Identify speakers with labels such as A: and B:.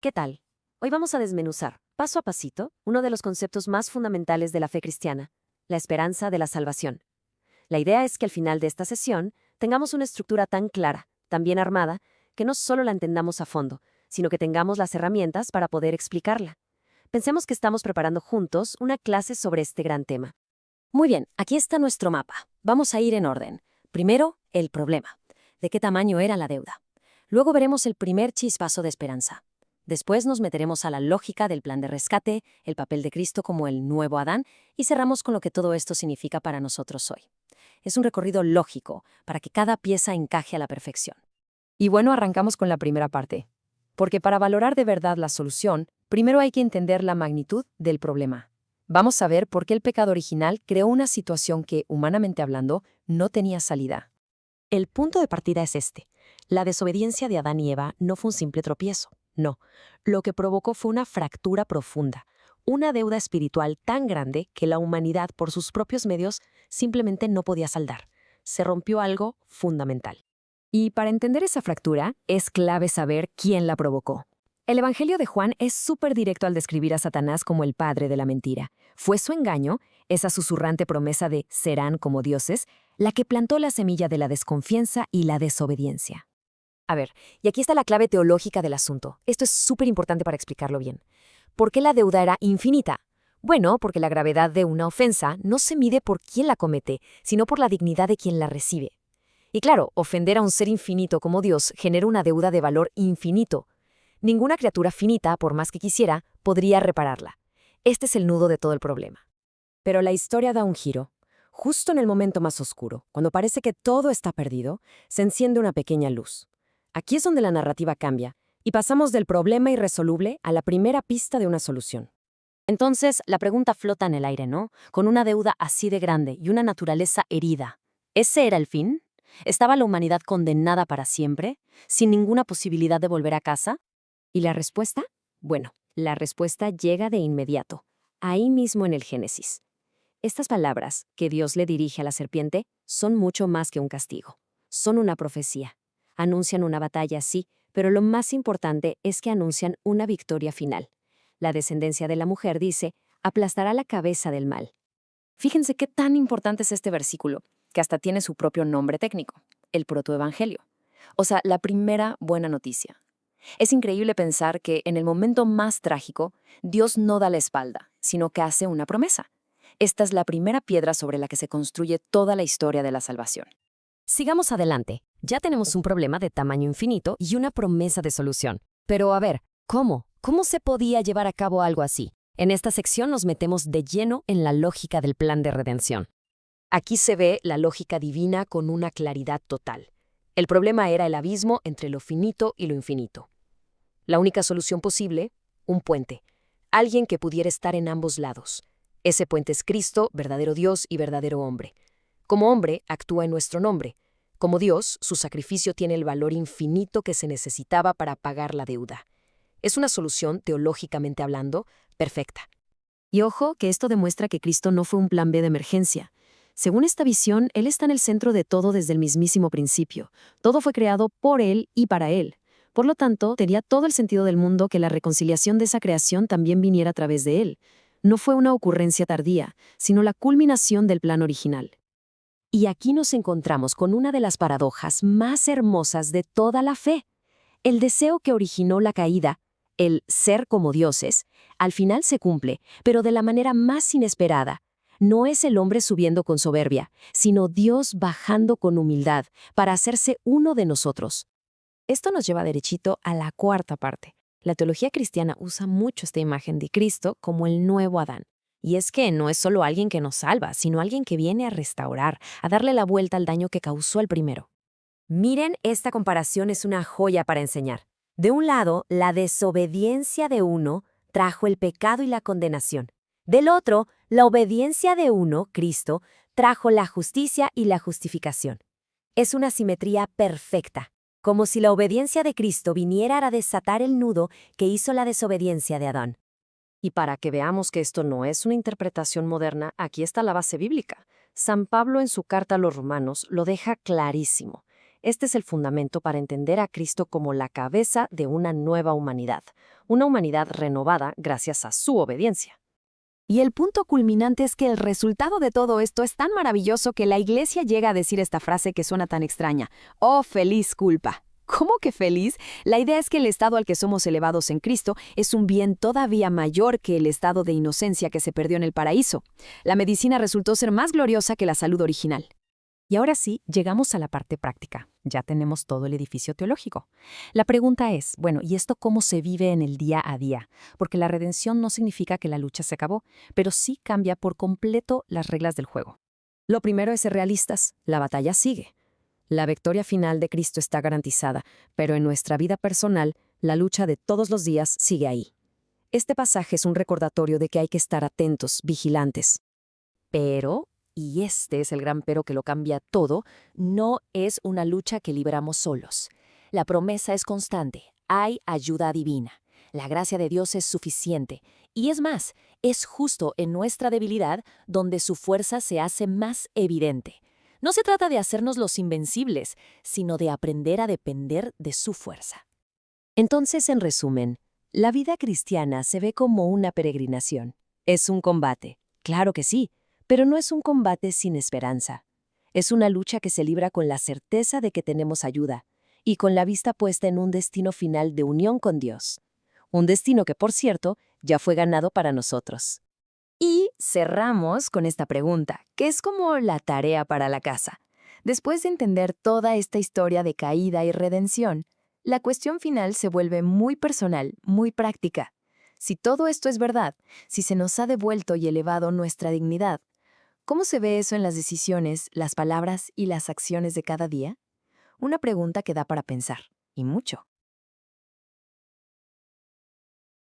A: ¿Qué tal? Hoy vamos a desmenuzar, paso a pasito, uno de los conceptos más fundamentales de la fe cristiana, la esperanza de la salvación. La idea es que al final de esta sesión tengamos una estructura tan clara, tan bien armada, que no solo la entendamos a fondo, sino que tengamos las herramientas para poder explicarla. Pensemos que estamos preparando juntos una clase sobre este gran tema.
B: Muy bien, aquí está nuestro mapa. Vamos a ir en orden. Primero, el problema. ¿De qué tamaño era la deuda? Luego veremos el primer chispazo de esperanza. Después nos meteremos a la lógica del plan de rescate, el papel de Cristo como el nuevo Adán, y cerramos con lo que todo esto significa para nosotros hoy. Es un recorrido lógico, para que cada pieza encaje a la perfección.
C: Y bueno, arrancamos con la primera parte. Porque para valorar de verdad la solución, primero hay que entender la magnitud del problema. Vamos a ver por qué el pecado original creó una situación que, humanamente hablando, no tenía salida.
A: El punto de partida es este. La desobediencia de Adán y Eva no fue un simple tropiezo. No, lo que provocó fue una fractura profunda, una deuda espiritual tan grande que la humanidad, por sus propios medios, simplemente no podía saldar. Se rompió algo fundamental.
C: Y para entender esa fractura, es clave saber quién la provocó. El Evangelio de Juan es súper directo al describir a Satanás como el padre de la mentira. Fue su engaño, esa susurrante promesa de serán como dioses, la que plantó la semilla de la desconfianza y la desobediencia.
A: A ver, y aquí está la clave teológica del asunto. Esto es súper importante para explicarlo bien. ¿Por qué la deuda era infinita? Bueno, porque la gravedad de una ofensa no se mide por quién la comete, sino por la dignidad de quien la recibe. Y claro, ofender a un ser infinito como Dios genera una deuda de valor infinito. Ninguna criatura finita, por más que quisiera, podría repararla. Este es el nudo de todo el problema.
C: Pero la historia da un giro. Justo en el momento más oscuro, cuando parece que todo está perdido, se enciende una pequeña luz. Aquí es donde la narrativa cambia, y pasamos del problema irresoluble a la primera pista de una solución.
B: Entonces, la pregunta flota en el aire, ¿no? Con una deuda así de grande y una naturaleza herida. ¿Ese era el fin? ¿Estaba la humanidad condenada para siempre, sin ninguna posibilidad de volver a casa?
C: ¿Y la respuesta? Bueno, la respuesta llega de inmediato, ahí mismo en el Génesis. Estas palabras que Dios le dirige a la serpiente son mucho más que un castigo. Son una profecía. Anuncian una batalla, sí, pero lo más importante es que anuncian una victoria final. La descendencia de la mujer, dice, aplastará la cabeza del mal. Fíjense qué tan importante es este versículo, que hasta tiene su propio nombre técnico, el protoevangelio. O sea, la primera buena noticia. Es increíble pensar que en el momento más trágico, Dios no da la espalda, sino que hace una promesa. Esta es la primera piedra sobre la que se construye toda la historia de la salvación.
A: Sigamos adelante. Ya tenemos un problema de tamaño infinito y una promesa de solución. Pero a ver, ¿cómo? ¿Cómo se podía llevar a cabo algo así? En esta sección nos metemos de lleno en la lógica del plan de redención. Aquí se ve la lógica divina con una claridad total. El problema era el abismo entre lo finito y lo infinito. La única solución posible, un puente. Alguien que pudiera estar en ambos lados. Ese puente es Cristo, verdadero Dios y verdadero hombre. Como hombre, actúa en nuestro nombre. Como Dios, su sacrificio tiene el valor infinito que se necesitaba para pagar la deuda. Es una solución, teológicamente hablando, perfecta. Y ojo, que esto demuestra que Cristo no fue un plan B de emergencia. Según esta visión, Él está en el centro de todo desde el mismísimo principio. Todo fue creado por Él y para Él. Por lo tanto, tenía todo el sentido del mundo que la reconciliación de esa creación también viniera a través de Él. No fue una ocurrencia tardía, sino la culminación del plan original. Y aquí nos encontramos con una de las paradojas más hermosas de toda la fe. El deseo que originó la caída, el ser como dioses, al final se cumple, pero de la manera más inesperada. No es el hombre subiendo con soberbia, sino Dios bajando con humildad para hacerse uno de nosotros. Esto nos lleva derechito a la cuarta parte. La teología cristiana usa mucho esta imagen de Cristo como el nuevo Adán. Y es que no es solo alguien que nos salva, sino alguien que viene a restaurar, a darle la vuelta al daño que causó el primero. Miren, esta comparación es una joya para enseñar. De un lado, la desobediencia de uno trajo el pecado y la condenación. Del otro, la obediencia de uno, Cristo, trajo la justicia y la justificación. Es una simetría perfecta, como si la obediencia de Cristo viniera a desatar el nudo que hizo la desobediencia de Adán. Y para que veamos que esto no es una interpretación moderna, aquí está la base bíblica. San Pablo en su carta a los Romanos lo deja clarísimo.
B: Este es el fundamento para entender a Cristo como la cabeza de una nueva humanidad, una humanidad renovada gracias a su obediencia.
D: Y el punto culminante es que el resultado de todo esto es tan maravilloso que la Iglesia llega a decir esta frase que suena tan extraña: «Oh, feliz culpa». ¿Cómo que feliz? La idea es que el estado al que somos elevados en Cristo es un bien todavía mayor que el estado de inocencia que se perdió en el paraíso. La medicina resultó ser más gloriosa que la salud original.
C: Y ahora sí, llegamos a la parte práctica. Ya tenemos todo el edificio teológico. La pregunta es, bueno, ¿y esto cómo se vive en el día a día? Porque la redención no significa que la lucha se acabó, pero sí cambia por completo las reglas del juego.
A: Lo primero es ser realistas. La batalla sigue. La victoria final de Cristo está garantizada, pero en nuestra vida personal, la lucha de todos los días sigue ahí. Este pasaje es un recordatorio de que hay que estar atentos, vigilantes.
C: Pero, y este es el gran pero que lo cambia todo, no es una lucha que libramos solos. La promesa es constante, hay ayuda divina. La gracia de Dios es suficiente. Y es más, es justo en nuestra debilidad donde su fuerza se hace más evidente. No se trata de hacernos los invencibles, sino de aprender a depender de su fuerza.
B: Entonces, en resumen, la vida cristiana se ve como una peregrinación. Es un combate, claro que sí, pero no es un combate sin esperanza. Es una lucha que se libra con la certeza de que tenemos ayuda y con la vista puesta en un destino final de unión con Dios. Un destino que, por cierto, ya fue ganado para nosotros.
D: Y cerramos con esta pregunta, que es como la tarea para la casa. Después de entender toda esta historia de caída y redención, la cuestión final se vuelve muy personal, muy práctica. Si todo esto es verdad, si se nos ha devuelto y elevado nuestra dignidad, ¿cómo se ve eso en las decisiones, las palabras y las acciones de cada día? Una pregunta que da para pensar, y mucho.